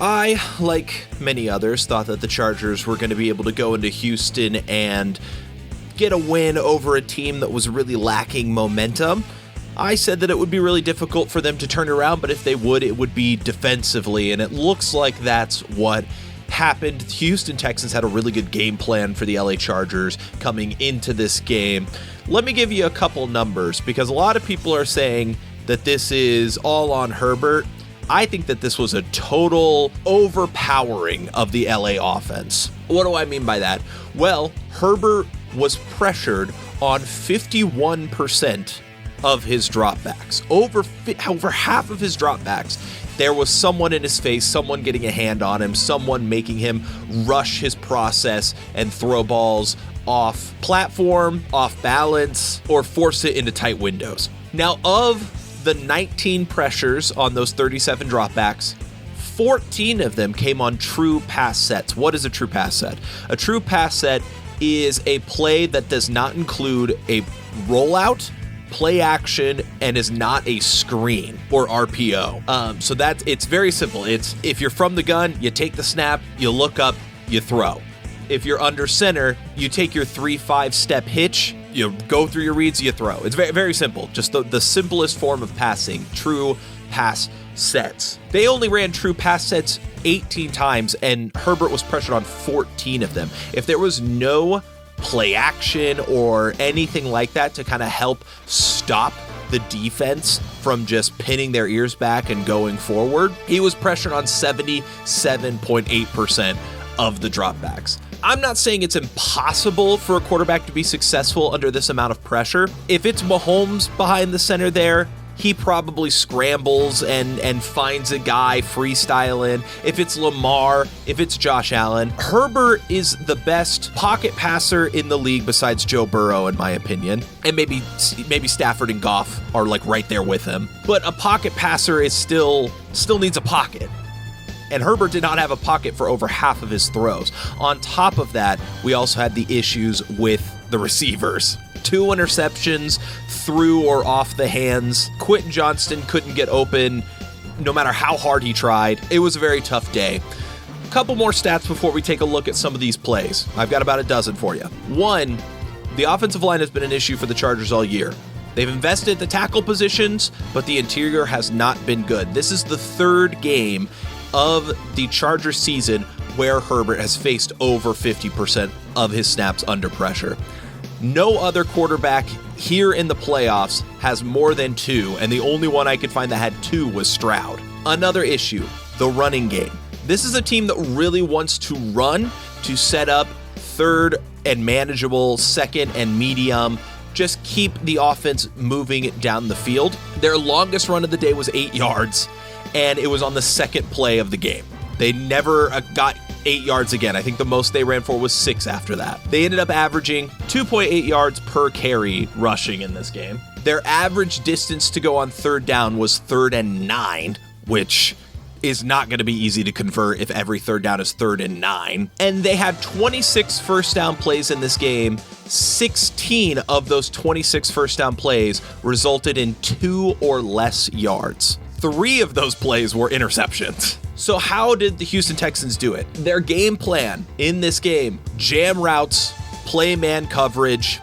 I, like many others, thought that the Chargers were going to be able to go into Houston and get a win over a team that was really lacking momentum. I said that it would be really difficult for them to turn around, but if they would, it would be defensively, and it looks like that's what happened. The Houston Texans had a really good game plan for the LA Chargers coming into this game. Let me give you a couple numbers, because a lot of people are saying that this is all on Herbert. I think that this was a total overpowering of the LA offense. What do I mean by that? Well, Herbert was pressured on 51% of his dropbacks. Over half of his dropbacks, there was someone in his face, someone getting a hand on him, someone making him rush his process and throw balls off platform, off balance, or force it into tight windows. Now, of the 19 pressures on those 37 dropbacks, 14 of them came on true pass sets. What is a true pass set? A true pass set is a play that does not include a rollout, play action, and is not a screen or RPO. So it's very simple. It's if you're from the gun, you take the snap, you look up, you throw. If you're under center, you take your 3-5 step hitch, you go through your reads, you throw. It's very, very simple. Just the simplest form of passing, true pass sets. They only ran true pass sets 18 times, and Herbert was pressured on 14 of them. If there was no play action or anything like that to kind of help stop the defense from just pinning their ears back and going forward, he was pressured on 77.8% of the dropbacks. I'm not saying it's impossible for a quarterback to be successful under this amount of pressure. If it's Mahomes behind the center there, he probably scrambles and finds a guy freestyling. If it's Lamar, if it's Josh Allen, Herbert is the best pocket passer in the league besides Joe Burrow, in my opinion. And maybe Stafford and Goff are like right there with him. But a pocket passer is still needs a pocket. And Herbert did not have a pocket for over half of his throws. On top of that, we also had the issues with the receivers. 2 interceptions through or off the hands. Quentin Johnston couldn't get open no matter how hard he tried. It was a very tough day. A couple more stats before we take a look at some of these plays. I've got about a dozen for you. 1, the offensive line has been an issue for the Chargers all year. They've invested the tackle positions, but the interior has not been good. This is the 3rd game of the Chargers season where Herbert has faced over 50% of his snaps under pressure. No other quarterback here in the playoffs has more than 2, and the only one I could find that had 2 was Stroud. Another issue, the running game. This is a team that really wants to run to set up 3rd and manageable, 2nd and medium. Just keep the offense moving down the field. Their longest run of the day was 8 yards. And it was on the 2nd play of the game. They never got 8 yards again. I think the most they ran for was 6 after that. They ended up averaging 2.8 yards per carry rushing in this game. Their average distance to go on 3rd down was 3rd and 9, which is not going to be easy to convert if every 3rd down is 3rd and 9. And they had 26 first down plays in this game. 16 of those 26 first down plays resulted in 2 or less yards. 3 of those plays were interceptions. So how did the Houston Texans do it? Their game plan in this game, jam routes, play man coverage,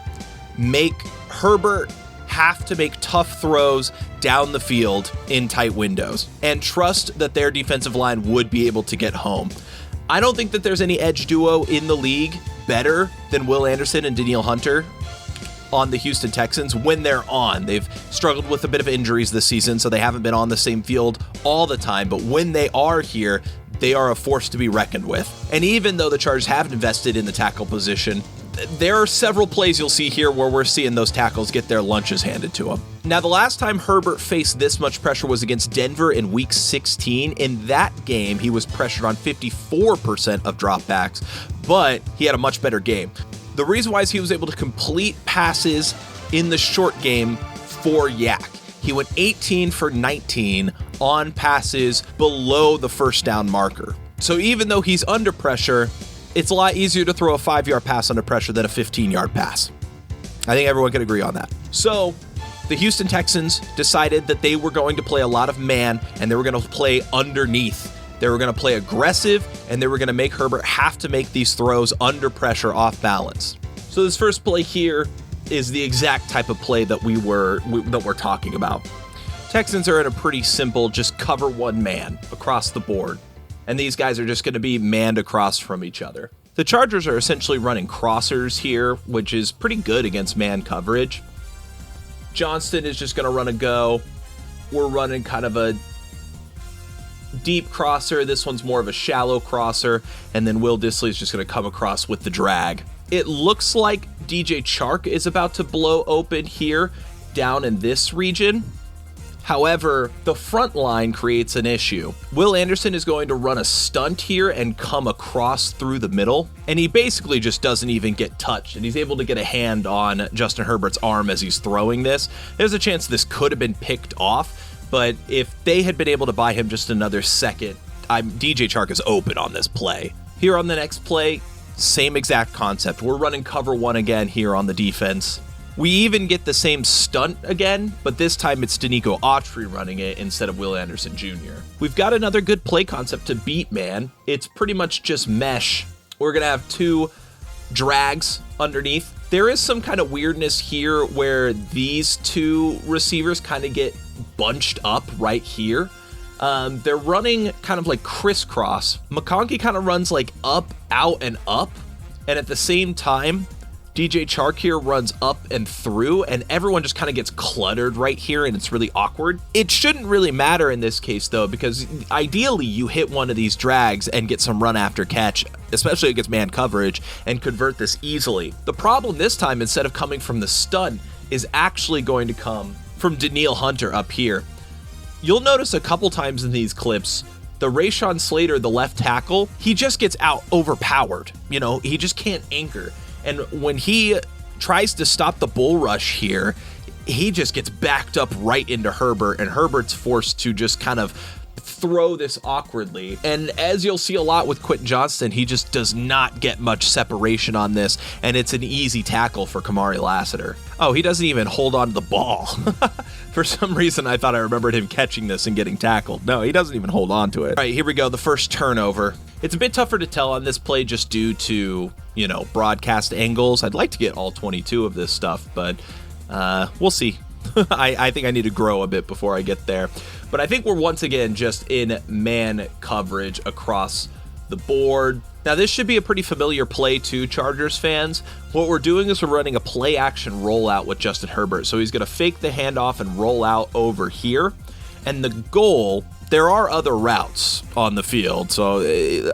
make Herbert have to make tough throws down the field in tight windows, and trust that their defensive line would be able to get home. I don't think that there's any edge duo in the league better than Will Anderson and Danielle Hunter on the Houston Texans when they're on. They've struggled with a bit of injuries this season, so they haven't been on the same field all the time, but when they are here, they are a force to be reckoned with. And even though the Chargers have invested in the tackle position, there are several plays you'll see here where we're seeing those tackles get their lunches handed to them. Now, the last time Herbert faced this much pressure was against Denver in Week 16. In that game, he was pressured on 54% of dropbacks, but he had a much better game. The reason why is he was able to complete passes in the short game for Yak. He went 18 for 19 on passes below the first down marker. So even though he's under pressure, it's a lot easier to throw a 5-yard pass under pressure than a 15-yard pass. I think everyone can agree on that. So the Houston Texans decided that they were going to play a lot of man, and they were going to play underneath They were going to play aggressive, and they were going to make Herbert have to make these throws under pressure off balance. So this first play here is the exact type of play that we're talking about. Texans are in a pretty simple, just cover one man across the board. And these guys are just going to be manned across from each other. The Chargers are essentially running crossers here, which is pretty good against man coverage. Johnston is just going to run a go. We're running kind of a deep crosser. This one's more of a shallow crosser. And then Will Dissly is just going to come across with the drag. It looks like DJ Chark is about to blow open here down in this region. However, the front line creates an issue. Will Anderson is going to run a stunt here and come across through the middle, and he basically just doesn't even get touched, and he's able to get a hand on Justin Herbert's arm as he's throwing this. There's a chance this could have been picked off, but if they had been able to buy him just another second, DJ Chark is open on this play. Here on the next play, same exact concept. We're running cover one again here on the defense. We even get the same stunt again, but this time it's Danico Autry running it instead of Will Anderson Jr. We've got another good play concept to beat man. It's pretty much just mesh. We're going to have two drags underneath. There is some kind of weirdness here where these two receivers kind of get bunched up right here. They're running kind of like crisscross. McConkey kind of runs like up, out, and up. And at the same time, DJ Chark here runs up and through, and everyone just kind of gets cluttered right here, and it's really awkward. It shouldn't really matter in this case, though, because ideally you hit one of these drags and get some run after catch, especially against man coverage, and convert this easily. The problem this time, instead of coming from the stunt, is actually going to come from Danielle Hunter up here. You'll notice a couple times in these clips, the Rashawn Slater, the left tackle, he just gets out overpowered. You know, he just can't anchor. And when he tries to stop the bull rush here, he just gets backed up right into Herbert, and Herbert's forced to just kind of throw this awkwardly. And as you'll see a lot with Quentin Johnston, he just does not get much separation on this, and it's an easy tackle for Kamari Lassiter. Oh, he doesn't even hold on to the ball. For some reason, I thought I remembered him catching this and getting tackled. No, he doesn't even hold on to it. All right, here we go, the first turnover. It's a bit tougher to tell on this play just due to, broadcast angles. I'd like to get all 22 of this stuff, but we'll see. I think I need to grow a bit before I get there. But I think we're once again just in man coverage across the board. Now, this should be a pretty familiar play to Chargers fans. What we're doing is we're running a play action rollout with Justin Herbert. So he's going to fake the handoff and roll out over here. And the goal, there are other routes on the field, so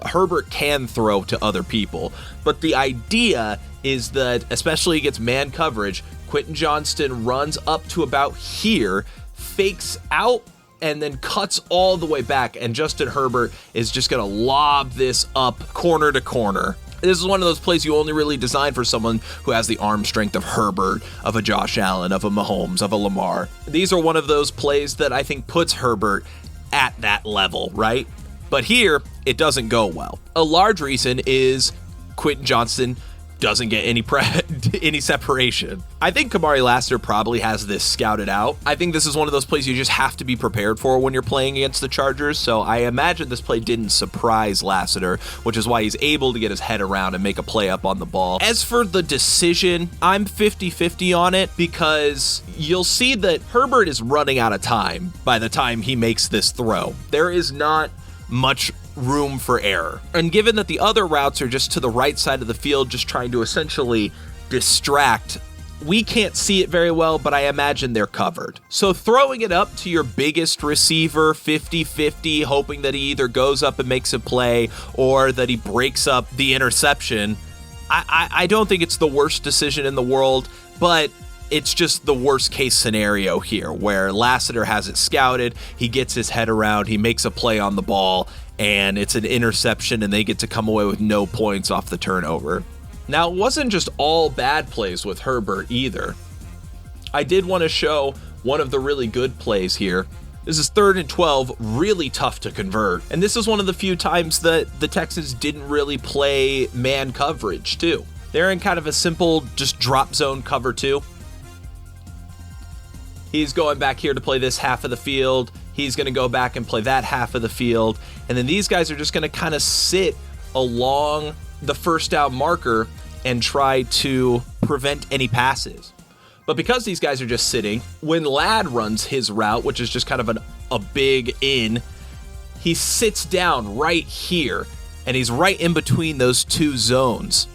Herbert can throw to other people. But the idea is that, especially against man coverage, Quentin Johnston runs up to about here, fakes out, and then cuts all the way back, and Justin Herbert is just going to lob this up corner to corner. This is one of those plays you only really design for someone who has the arm strength of Herbert, of a Josh Allen, of a Mahomes, of a Lamar. These are one of those plays that I think puts Herbert at that level, right? But here, it doesn't go well. A large reason is Quentin Johnston doesn't get any separation. I think Kamari Lassiter probably has this scouted out. I think this is one of those plays you just have to be prepared for when you're playing against the Chargers, so I imagine this play didn't surprise Lassiter, which is why he's able to get his head around and make a play up on the ball. As for the decision, I'm 50-50 on it, because you'll see that Herbert is running out of time by the time he makes this throw. There is not much room for error. And given that the other routes are just to the right side of the field, just trying to essentially distract, we can't see it very well, but I imagine they're covered. So throwing it up to your biggest receiver 50-50, hoping that he either goes up and makes a play or that he breaks up the interception, I don't think it's the worst decision in the world, but it's just the worst case scenario here, where Lassiter has it scouted, he gets his head around, he makes a play on the ball, and it's an interception, and they get to come away with no points off the turnover. Now, it wasn't just all bad plays with Herbert either. I did want to show one of the really good plays here. This is 3rd and 12, really tough to convert. And this is one of the few times that the Texans didn't really play man coverage, too. They're in kind of a simple, just drop zone cover 2. He's going back here to play this half of the field. He's going to go back and play that half of the field. And then these guys are just going to kind of sit along the first down marker and try to prevent any passes. But because these guys are just sitting, when Ladd runs his route, which is just kind of a big in, he sits down right here, and he's right in between those two zones.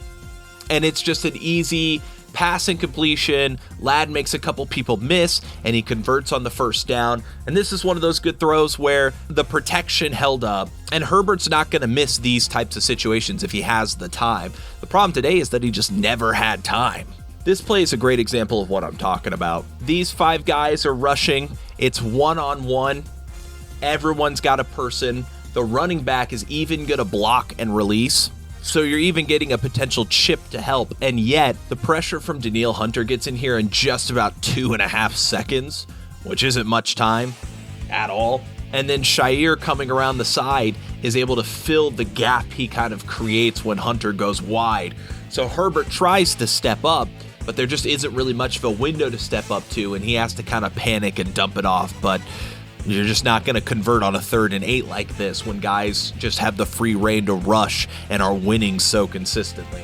And it's just an easy passing completion. Ladd makes a couple people miss, and he converts on the first down. And this is one of those good throws where the protection held up, and Herbert's not going to miss these types of situations if he has the time. The problem today is that he just never had time. This play is a great example of what I'm talking about. These 5 guys are rushing. It's one-on-one. Everyone's got a person. The running back is even going to block and release. So you're even getting a potential chip to help. And yet, the pressure from Danielle Hunter gets in here in just about 2.5 seconds, which isn't much time at all. And then Shire coming around the side is able to fill the gap he kind of creates when Hunter goes wide. So Herbert tries to step up, but there just isn't really much of a window to step up to, and he has to kind of panic and dump it off. But you're just not going to convert on a 3rd and 8 like this when guys just have the free reign to rush and are winning so consistently.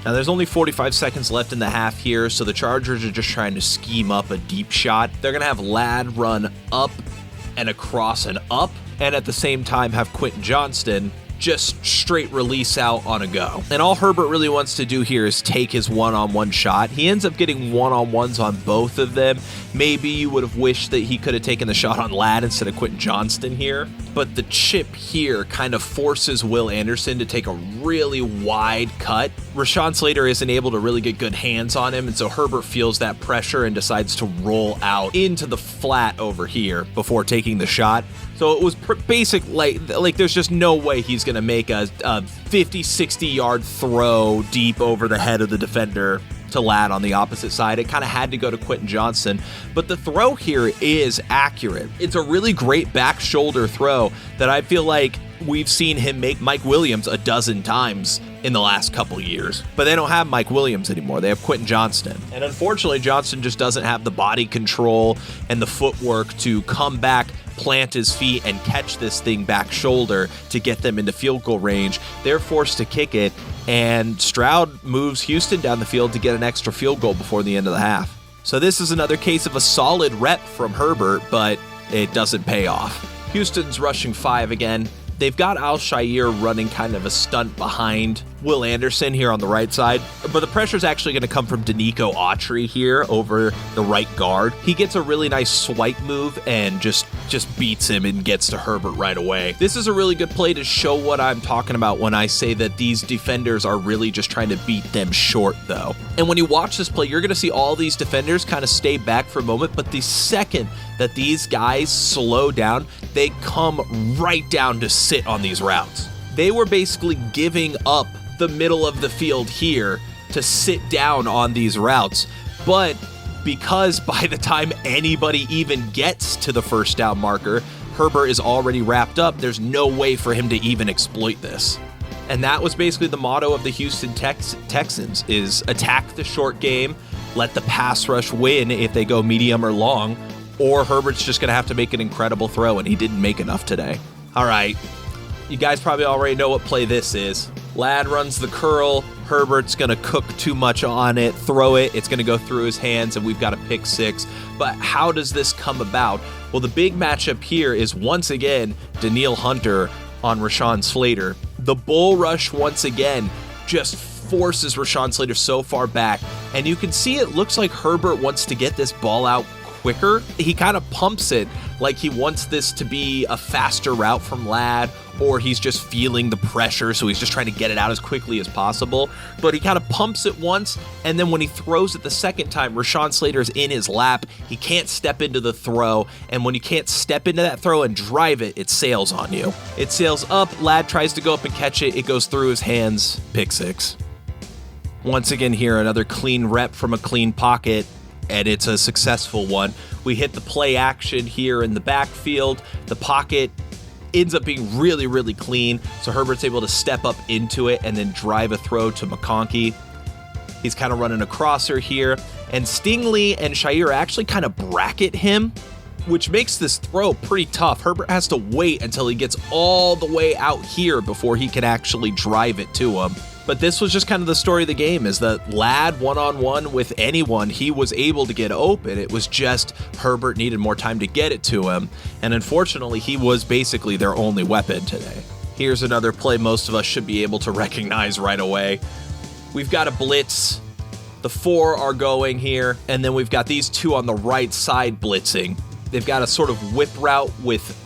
Now, there's only 45 seconds left in the half here, so the Chargers are just trying to scheme up a deep shot. They're going to have Ladd run up and across and up, and at the same time have Quentin Johnston just straight release out on a go. And all Herbert really wants to do here is take his one-on-one shot. He ends up getting one-on-ones on both of them. Maybe you would have wished that he could have taken the shot on Ladd instead of Quentin Johnston here. But the chip here kind of forces Will Anderson to take a really wide cut. Rashawn Slater isn't able to really get good hands on him, and so Herbert feels that pressure and decides to roll out into the flat over here before taking the shot. So it was basic, like there's just no way he's going to make a 50, 60-yard throw deep over the head of the defender to Ladd on the opposite side. It kind of had to go to Quentin Johnston, but the throw here is accurate. It's a really great back shoulder throw that I feel like we've seen him make Mike Williams a dozen times in the last couple years. But they don't have Mike Williams anymore. They have Quentin Johnston. And unfortunately, Johnston just doesn't have the body control and the footwork to come back, plant his feet, and catch this thing back shoulder to get them into field goal range. They're forced to kick it, and Stroud moves Houston down the field to get an extra field goal before the end of the half. So this is another case of a solid rep from Herbert, but it doesn't pay off. Houston's rushing 5 again. They've got Al-Shire running kind of a stunt behind Will Anderson here on the right side, but the pressure is actually going to come from Danico Autry here over the right guard. He gets a really nice swipe move and just beats him and gets to Herbert right away. This is a really good play to show what I'm talking about when I say that these defenders are really just trying to beat them short, though. And when you watch this play, you're going to see all these defenders kind of stay back for a moment, but the second that these guys slow down, they come right down to sit on these routes. They were basically giving up the middle of the field here to sit down on these routes. But because by the time anybody even gets to the first down marker, Herbert is already wrapped up, there's no way for him to even exploit this. And that was basically the motto of the Houston Texans, is attack the short game, let the pass rush win if they go medium or long, or Herbert's just going to have to make an incredible throw, and he didn't make enough today. All right, you guys probably already know what play this is. Ladd runs the curl. Herbert's going to cook too much on it, throw it. It's going to go through his hands, and we've got a pick 6. But how does this come about? Well, the big matchup here is, once again, Danielle Hunter on Rashawn Slater. The bull rush, once again, just forces Rashawn Slater so far back. And you can see it looks like Herbert wants to get this ball out quicker. He kind of pumps it like he wants this to be a faster route from Ladd, or he's just feeling the pressure, so he's just trying to get it out as quickly as possible. But he kind of pumps it once, and then when he throws it the second time, Rashawn Slater is in his lap. He can't step into the throw, and when you can't step into that throw and drive it, it sails on you. It sails up, Ladd tries to go up and catch it, it goes through his hands, pick 6. Once again here, another clean rep from a clean pocket, and it's a successful one. We hit the play action here in the backfield. The pocket ends up being really, really clean, so Herbert's able to step up into it and then drive a throw to McConkey. He's kind of running a crosser here, and Stingley and Shire actually kind of bracket him which makes this throw pretty tough. Herbert has to wait until he gets all the way out here before he can actually drive it to him. But this was just kind of the story of the game, is that Ladd one-on-one with anyone, he was able to get open. It was just Herbert needed more time to get it to him. And unfortunately, he was basically their only weapon today. Here's another play most of us should be able to recognize right away. We've got a blitz. The 4 are going here, and then we've got these 2 on the right side blitzing. They've got a sort of whip route with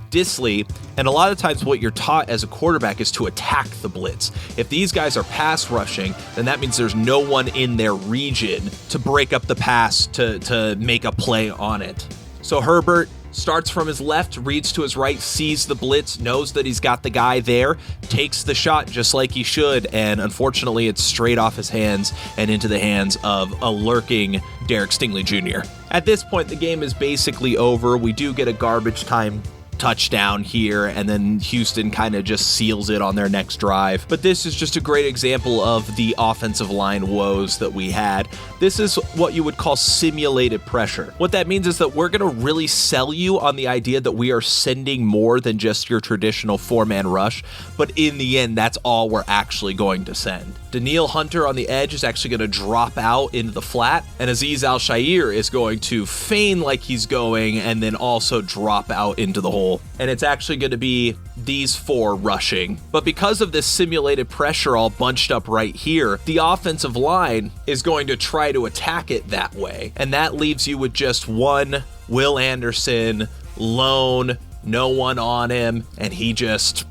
Disley, and a lot of times what you're taught as a quarterback is to attack the blitz. If these guys are pass rushing, then that means there's no one in their region to break up the pass to make a play on it. So Herbert starts from his left, reads to his right, sees the blitz, knows that he's got the guy there, takes the shot just like he should, and unfortunately it's straight off his hands and into the hands of a lurking Derek Stingley Jr. At this point, the game is basically over. We do get a garbage time touchdown here, and then Houston kind of just seals it on their next drive. But this is just a great example of the offensive line woes that we had. This is what you would call simulated pressure. What that means is that we're going to really sell you on the idea that we are sending more than just your traditional 4-man rush, but in the end, that's all we're actually going to send. Danielle Hunter on the edge is actually going to drop out into the flat, and Azeez Al-Shaair is going to feign like he's going and then also drop out into the hole. And it's actually going to be these 4 rushing. But because of this simulated pressure all bunched up right here, the offensive line is going to try to attack it that way. And that leaves you with just one Will Anderson, lone, no one on him, and he just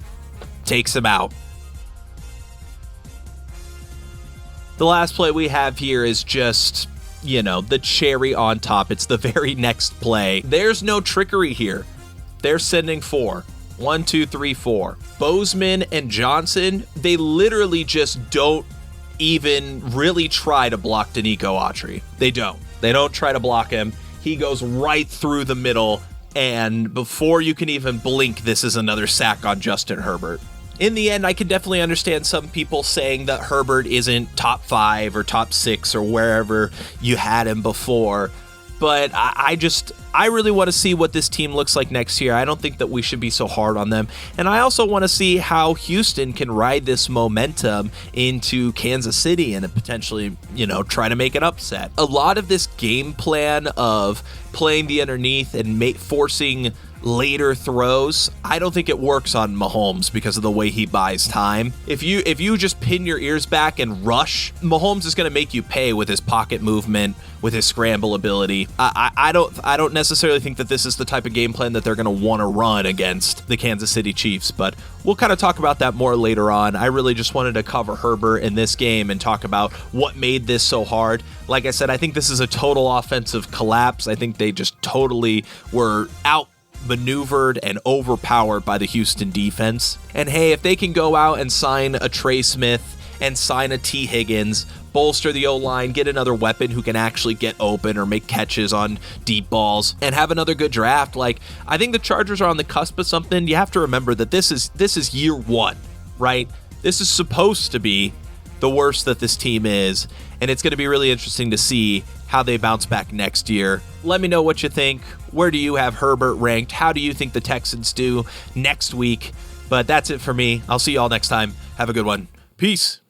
takes him out. The last play we have here is just, the cherry on top. It's the very next play. There's no trickery here. They're sending 4. 1, 2, 3, 4. Bozeman and Johnson, they literally just don't even really try to block Danico Autry. They don't. They don't try to block him. He goes right through the middle, and before you can even blink, this is another sack on Justin Herbert. In the end, I can definitely understand some people saying that Herbert isn't top 5 or top 6 or wherever you had him before, but I really want to see what this team looks like next year. I don't think that we should be so hard on them. And I also want to see how Houston can ride this momentum into Kansas City and potentially, try to make an upset. A lot of this game plan of playing the underneath and forcing later throws, I don't think it works on Mahomes because of the way he buys time. If you just pin your ears back and rush, Mahomes is going to make you pay with his pocket movement, with his scramble ability. I don't necessarily think that this is the type of game plan that they're going to want to run against the Kansas City Chiefs, but we'll kind of talk about that more later on. I really just wanted to cover Herbert in this game and talk about what made this so hard. Like I said, I think this is a total offensive collapse. I think they just totally were outmaneuvered and overpowered by the Houston defense. And hey, if they can go out and sign a Trey Smith and sign a T. Higgins, bolster the O-line, get another weapon who can actually get open or make catches on deep balls, and have another good draft, I think the Chargers are on the cusp of something. You have to remember that this is year 1, right? This is supposed to be the worst that this team is, and it's going to be really interesting to see how they bounce back next year. Let me know what you think. Where do you have Herbert ranked? How do you think the Texans do next week? But that's it for me. I'll see you all next time. Have a good one. Peace.